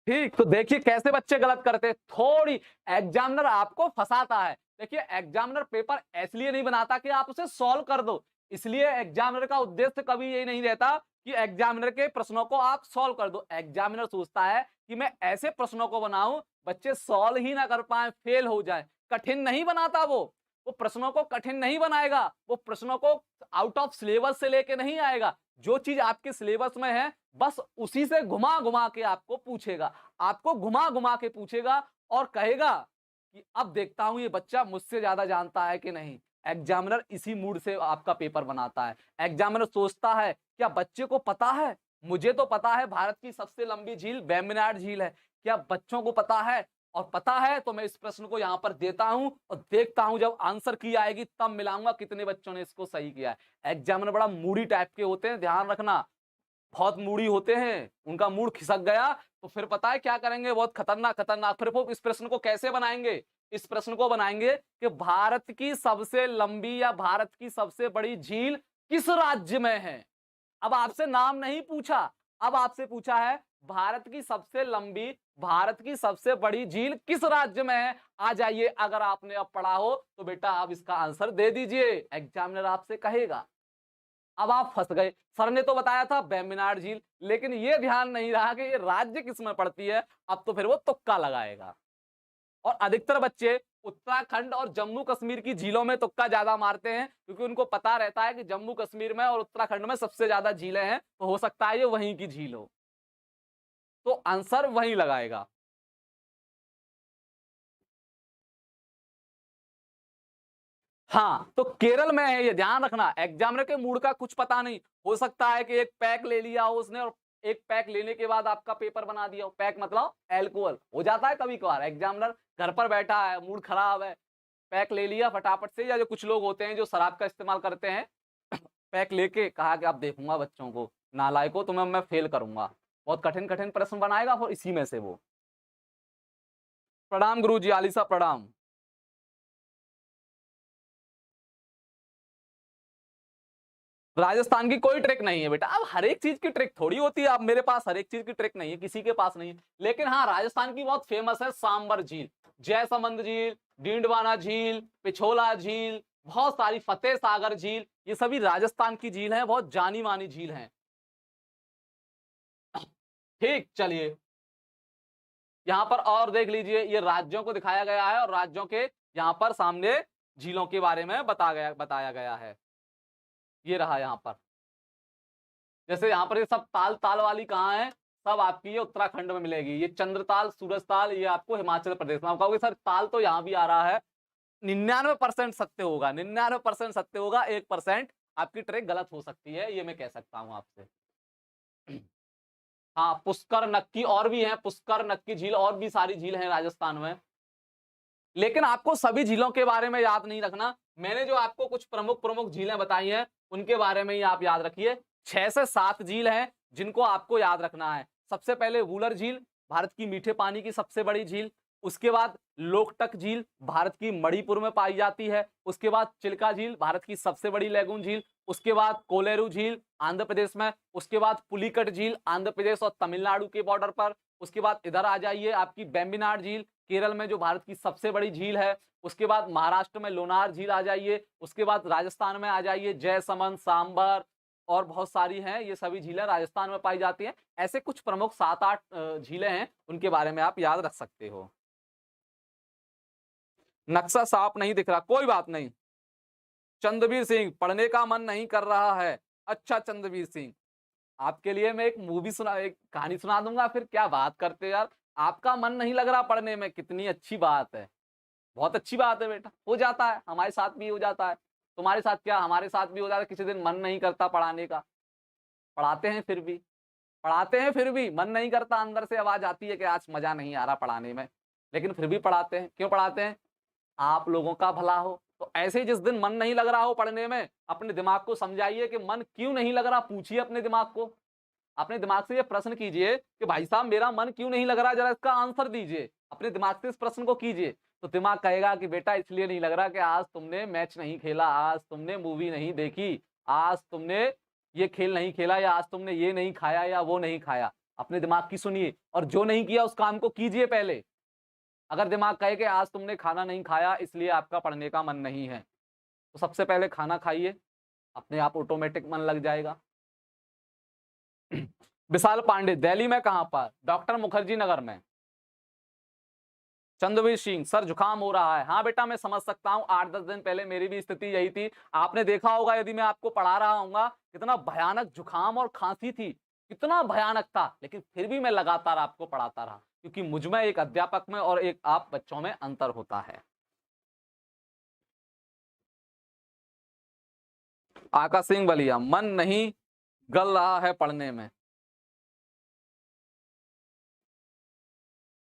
ठीक। तो देखिए कैसे बच्चे गलत करते हैं, थोड़ी एग्जामिनर आपको फंसाता है। देखिए एग्जामिनर पेपर इसलिए नहीं बनाता कि आप उसे सॉल्व कर दो, इसलिए एग्जामिनर का उद्देश्य कभी ये नहीं रहता कि एग्जामिनर के प्रश्नों को आप सॉल्व कर दो। एग्जामिनर सोचता है कि मैं ऐसे प्रश्नों को बनाऊं बच्चे सॉल्व ही ना कर पाए, फेल हो जाए। कठिन नहीं बनाता वो प्रश्नों को कठिन नहीं बनाएगा, वो प्रश्नों को आउट ऑफ सिलेबस से लेके नहीं आएगा। जो चीज आपके सिलेबस में है बस उसी से घुमा घुमा के आपको पूछेगा, आपको घुमा घुमा के पूछेगा और कहेगा कि अब देखता हूं ये बच्चा मुझसे ज्यादा जानता है कि नहीं। एग्जामिनर इसी मूड से आपका पेपर बनाता है। एग्जामिनर सोचता है क्या बच्चे को पता है, मुझे तो पता है भारत की सबसे लंबी झील वेम्बनाड झील है, क्या बच्चों को पता है? और पता है तो मैं इस प्रश्न को यहां पर देता हूं और देखता हूं जब आंसर की आएगी तब मिलाऊंगा कितने बच्चों ने इसको सही किया है। एग्जामिनर बड़ा मूडी टाइप के होते हैं, ध्यान रखना, बहुत मूडी होते हैं, उनका मूड खिसक गया तो फिर पता है क्या करेंगे, बहुत खतरनाक खतरनाक। फिर वो इस प्रश्न को कैसे बनाएंगे, इस प्रश्न को बनाएंगे कि भारत की सबसे लंबी या भारत की सबसे बड़ी झील किस राज्य में है। अब आपसे नाम नहीं पूछा, अब आपसे पूछा है भारत की सबसे लंबी, भारत की सबसे बड़ी झील किस राज्य में है। आ जाइए, अगर आपने अब पढ़ा हो तो बेटा आप इसका आंसर दे दीजिए, एग्जामिनर आपसे कहेगा। अब आप फंस गए, सर ने तो बताया था वेम्बनाड झील, लेकिन ये ध्यान नहीं रहा कि ये राज्य किसमें पड़ती है। अब तो फिर वो तुक्का लगाएगा। और अधिकतर बच्चे उत्तराखंड और जम्मू कश्मीर की झीलों में तुक्का ज्यादा मारते हैं, क्योंकि उनको पता रहता है कि जम्मू कश्मीर में और उत्तराखंड में सबसे ज्यादा झीलें हैं, तो हो सकता है ये वहीं की झील हो, तो आंसर वहीं लगाएगा। हाँ, तो केरल में है, ये ध्यान रखना। एग्जामिनर के मूड का कुछ पता नहीं, हो सकता है कि एक पैक ले लिया हो उसने और एक पैक लेने के बाद आपका पेपर बना दिया हो। पैक मतलब एल्कोहल, हो जाता है कभी कभार। एग्जामिनर घर पर बैठा है, मूड खराब है, पैक ले लिया फटाफट से, या जो कुछ लोग होते हैं जो शराब का इस्तेमाल करते हैं, पैक लेके कहा कि आप देखूंगा बच्चों को, नालायकों तुम्हें मैं फेल करूंगा। बहुत कठिन कठिन प्रश्न बनाएगा और इसी में से वो। प्रणाम गुरु जी, आलिसा प्रणाम। राजस्थान की कोई ट्रिक नहीं है बेटा। अब हर एक चीज की ट्रिक थोड़ी होती है, अब मेरे पास हर एक चीज की ट्रिक नहीं है, किसी के पास नहीं है। लेकिन हाँ, राजस्थान की बहुत फेमस है सांबर झील, जयसमंद झील, डीडवाना झील, पिछोला झील, बहुत सारी, फतेह सागर झील, ये सभी राजस्थान की झील हैं, बहुत जानी मानी झील हैं। ठीक, चलिए यहां पर और देख लीजिए, ये राज्यों को दिखाया गया है और राज्यों के यहाँ पर सामने झीलों के बारे में बताया गया है। ये रहा यहाँ पर, जैसे यहाँ पर ये सब ताल ताल वाली कहाँ है, सब आपकी ये उत्तराखंड में मिलेगी। ये चंद्रताल, सूरजताल, ये आपको हिमाचल प्रदेश में। आप कहोगे सर ताल तो यहाँ भी आ रहा है, 99% सत्य होगा, 99% सत्य होगा, 1% आपकी ट्रिक गलत हो सकती है, ये मैं कह सकता हूँ आपसे। हाँ, पुष्कर, नक्की, और भी है, पुष्कर, नक्की झील, और भी सारी झील हैं राजस्थान में। लेकिन आपको सभी झीलों के बारे में याद नहीं रखना, मैंने जो आपको कुछ प्रमुख प्रमुख झीलें बताई हैं उनके बारे में ही आप याद रखिए। 6 से 7 झील हैं जिनको आपको याद रखना है। सबसे पहले वूलर झील, भारत की मीठे पानी की सबसे बड़ी झील। उसके बाद लोकटक झील, भारत की मणिपुर में पाई जाती है। उसके बाद चिल्का झील, भारत की सबसे बड़ी लैगून झील। उसके बाद कोलेरू झील, आंध्र प्रदेश में। उसके बाद पुलिकट झील, आंध्र प्रदेश और तमिलनाडु के बॉर्डर पर। उसके बाद इधर आ जाइए, आपकी वेम्बनाड झील, केरल में, जो भारत की सबसे बड़ी झील है। उसके बाद महाराष्ट्र में लोनार झील आ जाइए। उसके बाद राजस्थान में आ जाइए, जयसमंद, सांबर, और बहुत सारी हैं, ये सभी झीलें राजस्थान में पाई जाती हैं। ऐसे कुछ प्रमुख 7-8 झीलें हैं, उनके बारे में आप याद रख सकते हो। नक्शा साफ नहीं दिख रहा, कोई बात नहीं। चंद्रवीर सिंह, पढ़ने का मन नहीं कर रहा है। अच्छा चंद्रवीर सिंह, आपके लिए मैं एक मूवी सुना, एक कहानी सुना दूंगा। फिर क्या बात करते हो यार, आपका मन नहीं लग रहा पढ़ने में, कितनी अच्छी बात है, बहुत अच्छी बात है बेटा। हो जाता है, हमारे साथ भी हो जाता है, तुम्हारे साथ क्या, हमारे साथ भी हो जाता है। किसी दिन मन नहीं करता पढ़ाने का, पढ़ाते हैं फिर भी, पढ़ाते हैं फिर भी मन नहीं करता, अंदर से आवाज आती है कि आज मजा नहीं आ रहा पढ़ाने में, लेकिन फिर भी पढ़ाते हैं। क्यों पढ़ाते हैं? आप लोगों का भला हो। तो ऐसे ही जिस दिन मन नहीं लग रहा हो पढ़ने में, अपने दिमाग को समझाइए कि मन क्यों नहीं लग रहा, पूछिए अपने दिमाग को। अपने दिमाग से ये प्रश्न कीजिए कि भाई साहब मेरा मन क्यों नहीं लग रहा, जरा इसका आंसर दीजिए। अपने दिमाग से इस प्रश्न को कीजिए, तो दिमाग कहेगा कि बेटा इसलिए नहीं लग रहा कि आज तुमने मैच नहीं खेला, आज तुमने मूवी नहीं देखी, आज तुमने ये खेल नहीं खेला, या आज तुमने ये नहीं खाया या वो नहीं खाया। अपने दिमाग की सुनिए और जो नहीं किया उस काम को कीजिए पहले। अगर दिमाग कहे कि आज तुमने खाना नहीं खाया इसलिए आपका पढ़ने का मन नहीं है, तो सबसे पहले खाना खाइए, अपने आप ऑटोमेटिक मन लग जाएगा। विशाल पांडे, दिल्ली में कहां पर? डॉक्टर मुखर्जी नगर में। चंद्रवीर सिंह, सर जुकाम हो रहा है। हाँ बेटा मैं समझ सकता हूँ, 8-10 दिन पहले मेरी भी स्थिति यही थी। आपने देखा होगा यदि मैं आपको पढ़ा रहा हूँ कितना भयानक जुकाम और खांसी थी, कितना भयानक था, लेकिन फिर भी मैं लगातार आपको पढ़ाता रहा, क्योंकि मुझ में, एक अध्यापक में और एक आप बच्चों में अंतर होता है। आकाश सिंह बलिया, मन नहीं गल रहा है पढ़ने में।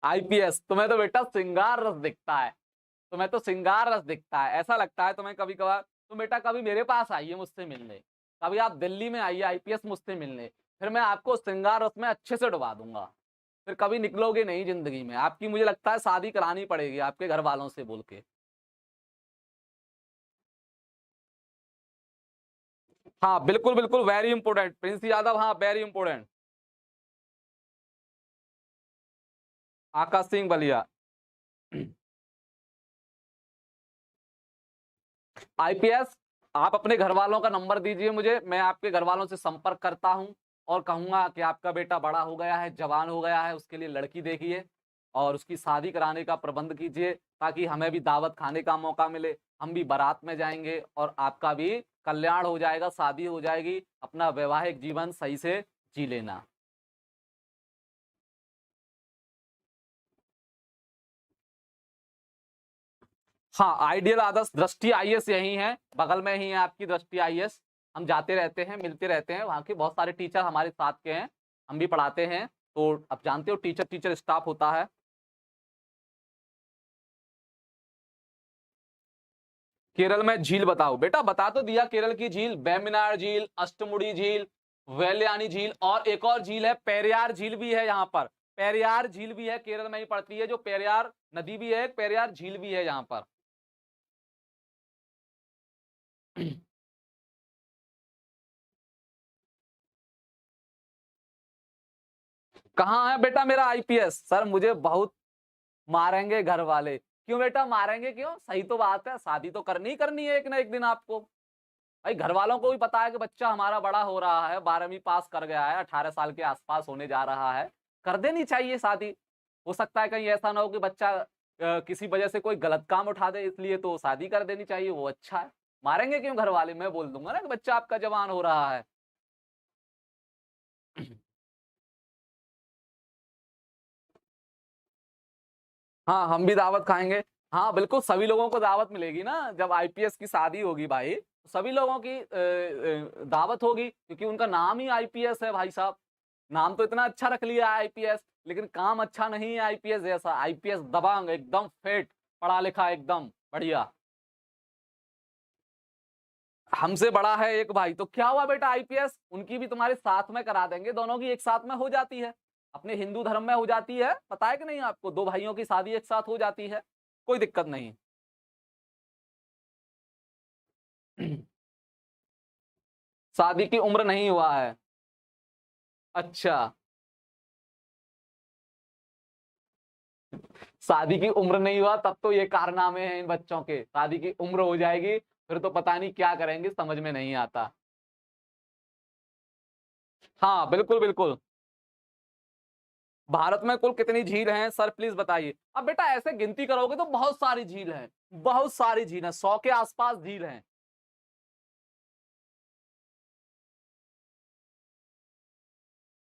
आईपीएस, तुम्हें तो बेटा श्रृंगार रस दिखता है, तुम्हें तो श्रृंगार रस दिखता है। ऐसा लगता है तुम्हें कभी कभार, तुम बेटा कभी मेरे पास आइए मुझसे मिलने, कभी आप दिल्ली में आइए आईपीएस मुझसे मिलने, फिर मैं आपको श्रृंगार रस में अच्छे से डुबा दूंगा। फिर कभी निकलोगे नहीं जिंदगी में, आपकी मुझे लगता है शादी करानी पड़ेगी आपके घर वालों से बोल के। हाँ बिल्कुल बिल्कुल, वेरी इंपोर्टेंट प्रिंस यादव, हाँ very important. Akash Singh Ballia, IPS, आप अपने घर वालों का नंबर दीजिए मुझे, मैं आपके घर वालों से संपर्क करता हूं और कहूंगा कि आपका बेटा बड़ा हो गया है, जवान हो गया है, उसके लिए लड़की देखिए और उसकी शादी कराने का प्रबंध कीजिए, ताकि हमें भी दावत खाने का मौका मिले, हम भी बारात में जाएंगे और आपका भी कल्याण हो जाएगा, शादी हो जाएगी, अपना वैवाहिक जीवन सही से जी लेना। हाँ, आइडियल आदर्श दृष्टि आईएएस यही है, बगल में ही है आपकी दृष्टि आईएएस। हम जाते रहते हैं, मिलते रहते हैं, वहाँ के बहुत सारे टीचर हमारे साथ के हैं, हम भी पढ़ाते हैं, तो अब जानते हो टीचर टीचर स्टाफ होता है। केरल में झील बताओ बेटा, बता तो दिया, केरल की झील वेम्बनाड झील, अष्टमुड़ी झील, वेलियानी झील, और एक और झील है पेरियार झील भी है यहाँ पर। पेरियार झील भी है, केरल में ही पड़ती है, जो पेरियार नदी भी है, पेरियार झील भी है यहाँ पर। कहाँ है बेटा मेरा आईपीएस? सर मुझे बहुत मारेंगे घर वाले। क्यों बेटा मारेंगे, क्यों? सही तो बात है, शादी तो करनी ही करनी है एक ना एक दिन आपको। भाई घर वालों को भी पता है कि बच्चा हमारा बड़ा हो रहा है, 12वीं पास कर गया है, 18 साल के आसपास होने जा रहा है, कर देनी चाहिए शादी। हो सकता है कहीं ऐसा ना हो कि बच्चा किसी वजह से कोई गलत काम उठा दे, इसलिए तो शादी कर देनी चाहिए, वो अच्छा है। मारेंगे क्यों घर वाले? मैं बोल दूंगा ना कि बच्चा आपका जवान हो रहा है। हाँ हम भी दावत खाएंगे। हाँ बिल्कुल, सभी लोगों को दावत मिलेगी ना, जब आईपीएस की शादी होगी भाई, तो सभी लोगों की दावत होगी, क्योंकि उनका नाम ही आईपीएस है भाई साहब। नाम तो इतना अच्छा रख लिया है आईपीएस, लेकिन काम अच्छा नहीं है आईपीएस जैसा। आईपीएस दबंग एकदम फिट, पढ़ा लिखा एकदम बढ़िया। हमसे बड़ा है एक भाई, तो क्या हुआ बेटा, आईपीएस उनकी भी तुम्हारे साथ में करा देंगे, दोनों की एक साथ में हो जाती है, अपने हिंदू धर्म में हो जाती है, पता है कि नहीं आपको? दो भाइयों की शादी एक साथ हो जाती है, कोई दिक्कत नहीं। शादी की उम्र नहीं हुआ है? अच्छा, शादी की उम्र नहीं हुआ तब तो ये कारनामे हैं इन बच्चों के, शादी की उम्र हो जाएगी फिर तो पता नहीं क्या करेंगे, समझ में नहीं आता। हाँ बिल्कुल बिल्कुल। भारत में कुल कितनी झील हैं सर, प्लीज बताइए। अब बेटा ऐसे गिनती करोगे तो बहुत सारी झील हैं, बहुत सारी झील हैं, 100 के आसपास झील हैं।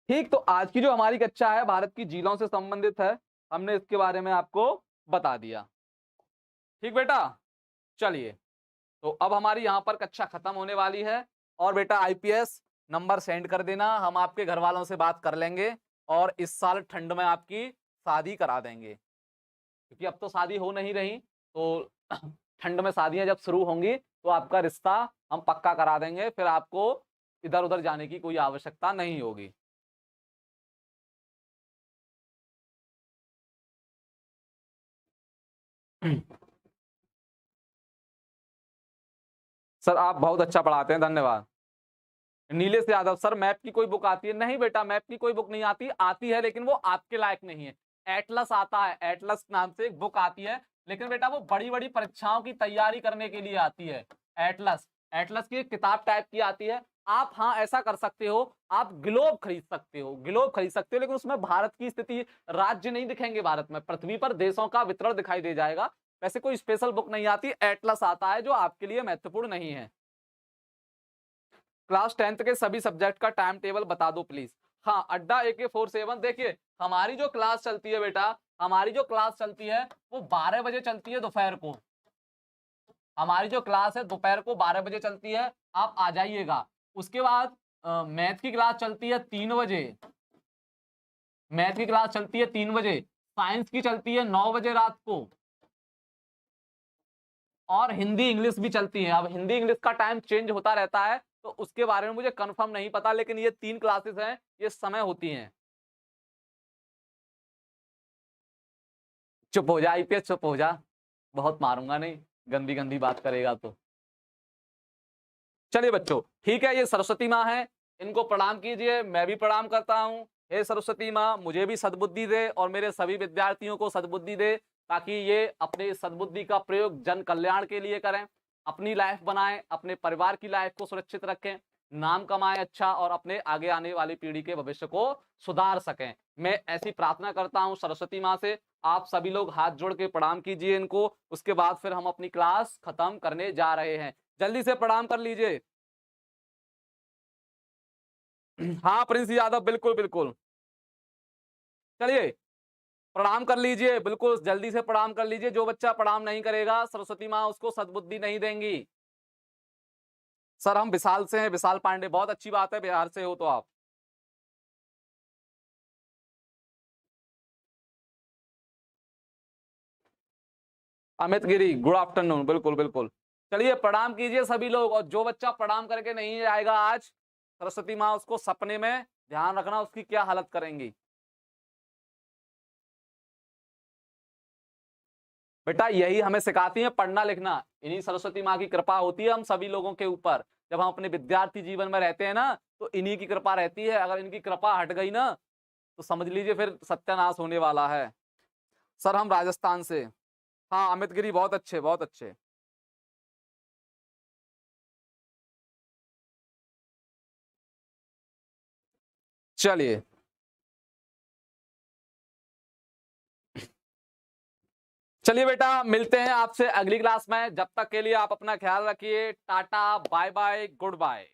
ठीक, तो आज की जो हमारी कक्षा है भारत की झीलों से संबंधित है, हमने इसके बारे में आपको बता दिया। ठीक बेटा, चलिए, तो अब हमारी यहाँ पर कक्षा खत्म होने वाली है, और बेटा आईपीएस नंबर सेंड कर देना, हम आपके घर वालों से बात कर लेंगे और इस साल ठंड में आपकी शादी करा देंगे, क्योंकि अब तो शादी हो नहीं रही, तो ठंड में शादियां जब शुरू होंगी तो आपका रिश्ता हम पक्का करा देंगे, फिर आपको इधर उधर जाने की कोई आवश्यकता नहीं होगी। सर आप बहुत अच्छा पढ़ाते हैं, धन्यवाद। नीलेश यादव, सर मैप की कोई बुक आती है? नहीं बेटा, मैप की कोई बुक नहीं आती, आती है लेकिन वो आपके लायक नहीं है। एटलस आता है, एटलस नाम से एक बुक आती है, लेकिन बेटा वो बड़ी-बड़ी परीक्षाओं की तैयारी करने के लिए आती है। एटलस, एटलस की एक किताब टाइप की आती है। आप हाँ, ऐसा कर सकते हो, आप ग्लोब खरीद सकते हो, ग्लोब खरीद सकते हो, लेकिन उसमें भारत की स्थिति, राज्य नहीं दिखेंगे भारत में, पृथ्वी पर देशों का वितरण दिखाई दे जाएगा। वैसे कोई स्पेशल बुक नहीं आती, एटलस आता है जो आपके लिए महत्वपूर्ण नहीं है। क्लास 10th के सभी सब्जेक्ट का टाइम टेबल बता दो प्लीज। हाँ, अड्डा AK47, देखिए हमारी जो क्लास चलती है बेटा, हमारी जो क्लास चलती है वो 12 बजे चलती है दोपहर को। हमारी जो क्लास है दोपहर को 12 बजे चलती है, आप आ जाइएगा। उसके बाद मैथ की क्लास चलती है 3 बजे, मैथ की क्लास चलती है 3 बजे, साइंस की चलती है 9 बजे रात को, और हिंदी इंग्लिश भी चलती है। अब हिंदी इंग्लिश का टाइम चेंज होता रहता है, तो उसके बारे में मुझे कंफर्म नहीं पता, लेकिन ये 3 क्लासेस हैं, ये समय होती हैं। चुप हो जा आईपीएस, चुप हो जा, बहुत मारूंगा नहीं, गंदी गंदी बात करेगा तो। चलिए बच्चों, ठीक है, ये सरस्वती माँ है, इनको प्रणाम कीजिए, मैं भी प्रणाम करता हूँ। हे सरस्वती माँ, मुझे भी सद्बुद्धि दे और मेरे सभी विद्यार्थियों को सद्बुद्धि दे, ताकि ये अपने सद्बुद्धि का प्रयोग जन कल्याण के लिए करें, अपनी लाइफ बनाएं, अपने परिवार की लाइफ को सुरक्षित रखें, नाम कमाएं अच्छा, और अपने आगे आने वाली पीढ़ी के भविष्य को सुधार सकें। मैं ऐसी प्रार्थना करता हूँ सरस्वती माँ से। आप सभी लोग हाथ जोड़ के प्रणाम कीजिए इनको, उसके बाद फिर हम अपनी क्लास खत्म करने जा रहे हैं। जल्दी से प्रणाम कर लीजिए। हाँ प्रिंस यादव, बिल्कुल बिल्कुल। चलिए प्रणाम कर लीजिए, बिल्कुल जल्दी से प्रणाम कर लीजिए। जो बच्चा प्रणाम नहीं करेगा, सरस्वती माँ उसको सद्बुद्धि नहीं देंगी। सर हम विशाल से हैं, विशाल पांडे, बहुत अच्छी बात है, बिहार से हो तो आप। अमित गिरी, गुड आफ्टरनून, बिल्कुल बिल्कुल। चलिए प्रणाम कीजिए सभी लोग, और जो बच्चा प्रणाम करके नहीं आएगा आज, सरस्वती माँ उसको सपने में, ध्यान रखना उसकी क्या हालत करेंगी। बेटा यही हमें सिखाती है, पढ़ना लिखना, इन्हीं सरस्वती माँ की कृपा होती है हम सभी लोगों के ऊपर। जब हम अपने विद्यार्थी जीवन में रहते हैं ना, तो इन्हीं की कृपा रहती है। अगर इनकी कृपा हट गई ना, तो समझ लीजिए फिर सत्यानाश होने वाला है। सर हम राजस्थान से। हाँ अमित गिरी, बहुत अच्छे बहुत अच्छे। चलिए, चलिए बेटा, मिलते हैं आपसे अगली क्लास में। जब तक के लिए आप अपना ख्याल रखिए, tata, bye bye, good bye.